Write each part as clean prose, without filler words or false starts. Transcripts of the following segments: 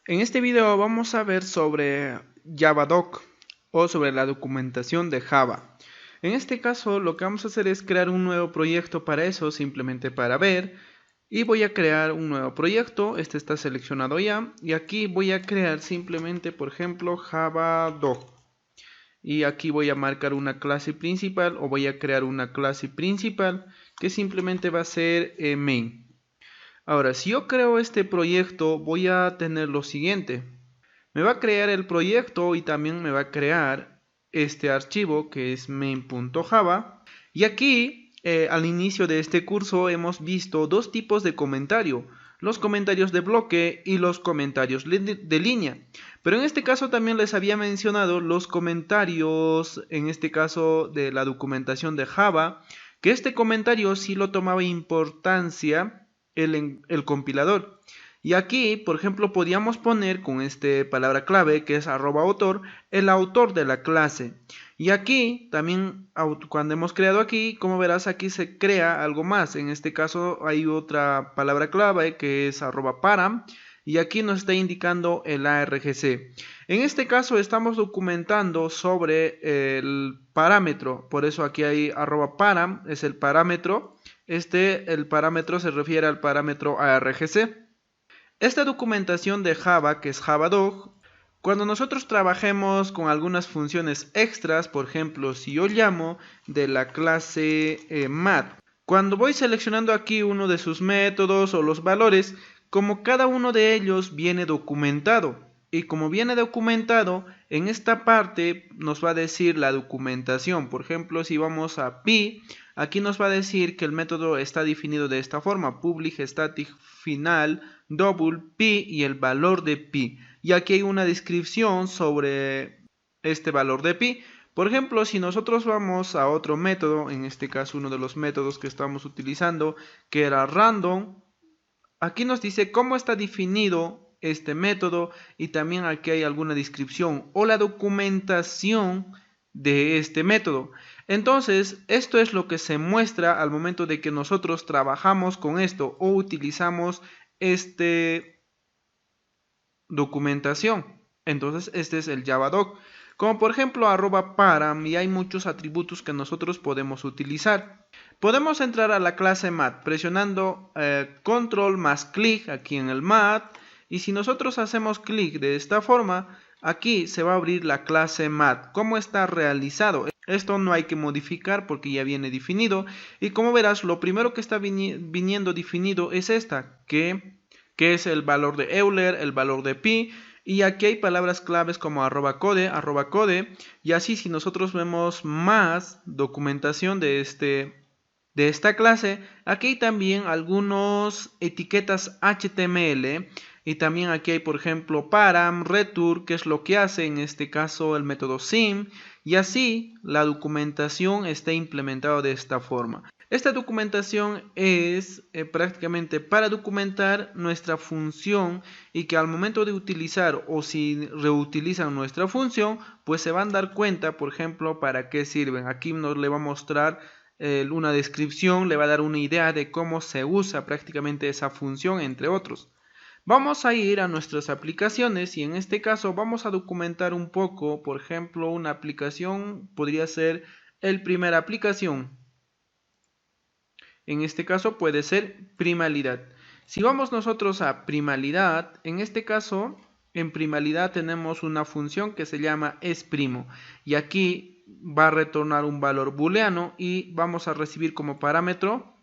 En este video vamos a ver sobre Javadoc o sobre la documentación de Java. En este caso lo que vamos a hacer es crear un nuevo proyecto para eso, simplemente para ver. Y voy a crear un nuevo proyecto, este está seleccionado ya. Y aquí voy a crear simplemente, por ejemplo, Javadoc. Y aquí voy a marcar una clase principal o voy a crear una clase principal que simplemente va a ser main. Ahora, si yo creo este proyecto, voy a tener lo siguiente. Me va a crear el proyecto y también me va a crear este archivo que es main.java. Y aquí, al inicio de este curso, hemos visto dos tipos de comentario. Los comentarios de bloque y los comentarios de línea. Pero en este caso también les había mencionado los comentarios, en este caso de la documentación de Java, que este comentario sí lo tomaba importancia el compilador. Y aquí, por ejemplo, podríamos poner con esta palabra clave que es @autor, el autor de la clase. Y aquí también, cuando hemos creado aquí, como verás, aquí se crea algo más. En este caso hay otra palabra clave que es @param. Y aquí nos está indicando el argc. En este caso estamos documentando sobre el parámetro. Por eso aquí hay @param, es el parámetro. El parámetro se refiere al parámetro argc. Esta documentación de Java, que es Javadoc, cuando nosotros trabajemos con algunas funciones extras, por ejemplo, si yo llamo de la clase math, cuando voy seleccionando aquí uno de sus métodos o los valores, como cada uno de ellos viene documentado, y como viene documentado, en esta parte nos va a decir la documentación. Por ejemplo, si vamos a pi, aquí nos va a decir que el método está definido de esta forma: public static final double pi y el valor de pi. Y aquí hay una descripción sobre este valor de pi. Por ejemplo, si nosotros vamos a otro método, en este caso uno de los métodos que estamos utilizando, que era random, aquí nos dice cómo está definido este método y también aquí hay alguna descripción o la documentación de este método. Entonces, esto es lo que se muestra al momento de que nosotros trabajamos con esto o utilizamos este documentación. Entonces, este es el Javadoc. Como por ejemplo @param, y hay muchos atributos que nosotros podemos utilizar. Podemos entrar a la clase math presionando control más clic aquí en el math, y si nosotros hacemos clic de esta forma, aquí se va a abrir la clase math. ¿Cómo está realizado? Esto no hay que modificar porque ya viene definido, y como verás, lo primero que está viniendo definido es esta, que es el valor de Euler, el valor de pi, y aquí hay palabras claves como @code, y así si nosotros vemos más documentación de esta clase, aquí hay también algunas etiquetas HTML, y también aquí hay por ejemplo param, return, que es lo que hace en este caso el método sim, y así la documentación está implementada de esta forma. Esta documentación es prácticamente para documentar nuestra función, y que al momento de utilizar o si reutilizan nuestra función, pues se van a dar cuenta, por ejemplo, para qué sirven. Aquí nos le va a mostrar una descripción, le va a dar una idea de cómo se usa prácticamente esa función, entre otros. Vamos a ir a nuestras aplicaciones y en este caso vamos a documentar un poco. Por ejemplo, una aplicación podría ser el primera aplicación. En este caso puede ser primalidad. Si vamos nosotros a primalidad, en este caso en primalidad tenemos una función que se llama esprimo, y aquí va a retornar un valor booleano y vamos a recibir como parámetro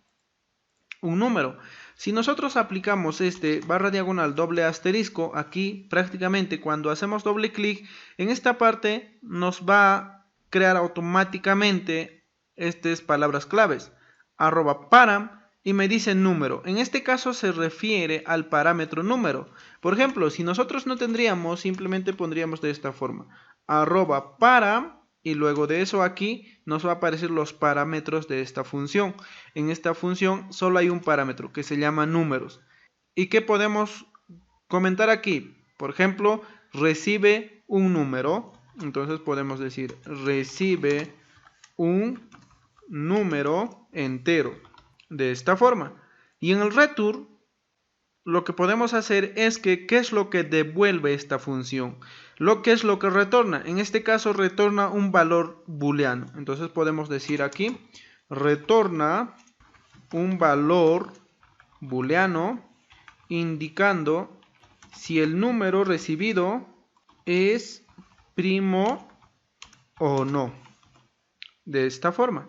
un número. Si nosotros aplicamos este /diagonal doble asterisco, aquí prácticamente cuando hacemos doble clic en esta parte nos va a crear automáticamente estas palabras claves, @param, y me dice número. En este caso se refiere al parámetro número. Por ejemplo, si nosotros no tendríamos, simplemente pondríamos de esta forma, @param, y luego de eso aquí nos va a aparecer los parámetros de esta función. En esta función solo hay un parámetro que se llama números. ¿Y qué podemos comentar aquí? Por ejemplo, recibe un número. Entonces podemos decir recibe un número entero de esta forma. Y en el return lo que podemos hacer es que ¿qué es lo que devuelve esta función? Lo que es lo que retorna. En este caso retorna un valor booleano. Entonces podemos decir aquí, retorna un valor booleano indicando si el número recibido es primo o no. De esta forma.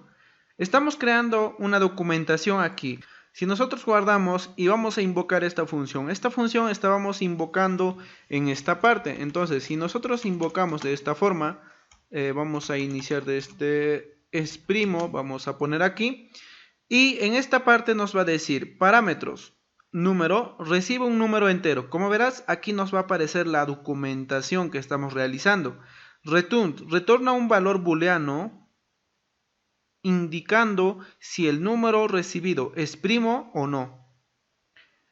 Estamos creando una documentación aquí. Si nosotros guardamos y vamos a invocar esta función estábamos invocando en esta parte. Entonces, si nosotros invocamos de esta forma, vamos a iniciar de este es primo, vamos a poner aquí. Y en esta parte nos va a decir parámetros, número, recibe un número entero. Como verás, aquí nos va a aparecer la documentación que estamos realizando. Return, retorna un valor booleano indicando si el número recibido es primo o no.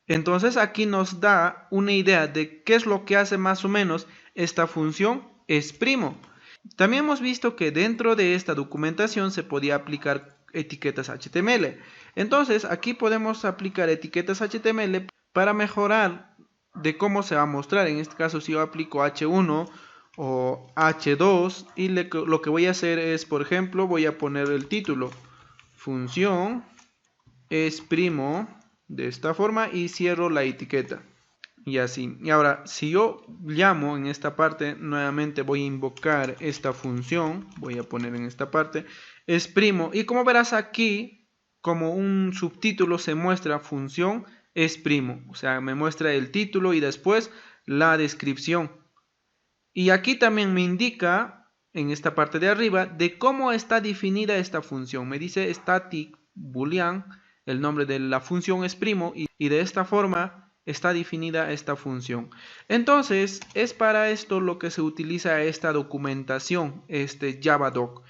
Entonces aquí nos da una idea de qué es lo que hace más o menos esta función es primo. También hemos visto que dentro de esta documentación se podía aplicar etiquetas HTML. Entonces aquí podemos aplicar etiquetas HTML para mejorar de cómo se va a mostrar. En este caso si yo aplico H1 o H2 y lo que voy a hacer es, por ejemplo, voy a poner el título función es primo de esta forma y cierro la etiqueta y así. Y ahora si yo llamo en esta parte, nuevamente voy a invocar esta función, voy a poner en esta parte es primo y como verás aquí como un subtítulo se muestra función es primo, o sea me muestra el título y después la descripción. Y aquí también me indica, en esta parte de arriba, de cómo está definida esta función. Me dice static boolean, el nombre de la función es primo, y de esta forma está definida esta función. Entonces, es para esto lo que se utiliza esta documentación, este Javadoc.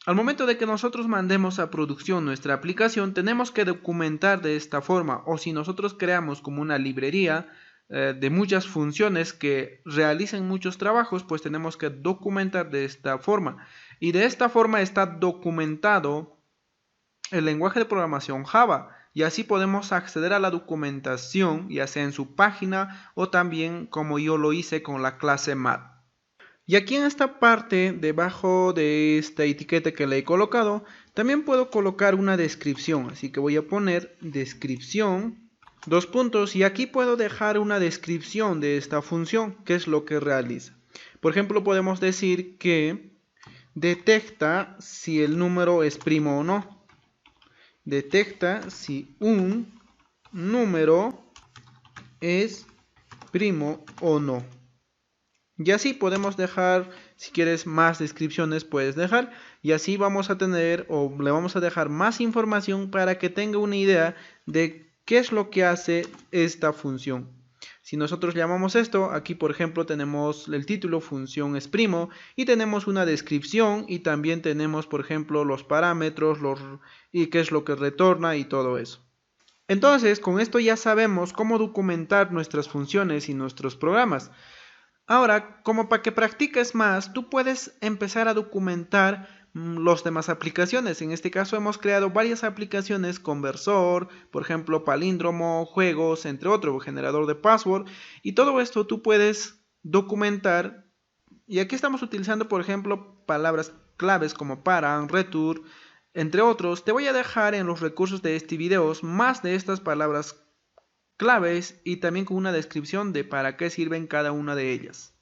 Al momento de que nosotros mandemos a producción nuestra aplicación, tenemos que documentar de esta forma, o si nosotros creamos como una librería, de muchas funciones que realicen muchos trabajos, pues tenemos que documentar de esta forma. Y de esta forma está documentado el lenguaje de programación Java. Y así podemos acceder a la documentación, ya sea en su página o también como yo lo hice con la clase Math. Y aquí en esta parte, debajo de esta etiqueta que le he colocado, también puedo colocar una descripción. Así que voy a poner descripción. Dos puntos y aquí puedo dejar una descripción de esta función, qué es lo que realiza. Por ejemplo, podemos decir que detecta si el número es primo o no. Detecta si un número es primo o no. Y así podemos dejar, si quieres más descripciones puedes dejar. Y así vamos a tener o le vamos a dejar más información para que tenga una idea de ¿qué es lo que hace esta función? Si nosotros llamamos esto, aquí por ejemplo tenemos el título función es primo y tenemos una descripción y también tenemos por ejemplo los parámetros y qué es lo que retorna y todo eso. Entonces con esto ya sabemos cómo documentar nuestras funciones y nuestros programas. Ahora, como para que practiques más, tú puedes empezar a documentar las demás aplicaciones. En este caso hemos creado varias aplicaciones, conversor, por ejemplo, palíndromo, juegos, entre otros, generador de password. Y todo esto tú puedes documentar. Y aquí estamos utilizando, por ejemplo, palabras claves como param, return, entre otros. Te voy a dejar en los recursos de este video más de estas palabras claves y también con una descripción de para qué sirven cada una de ellas.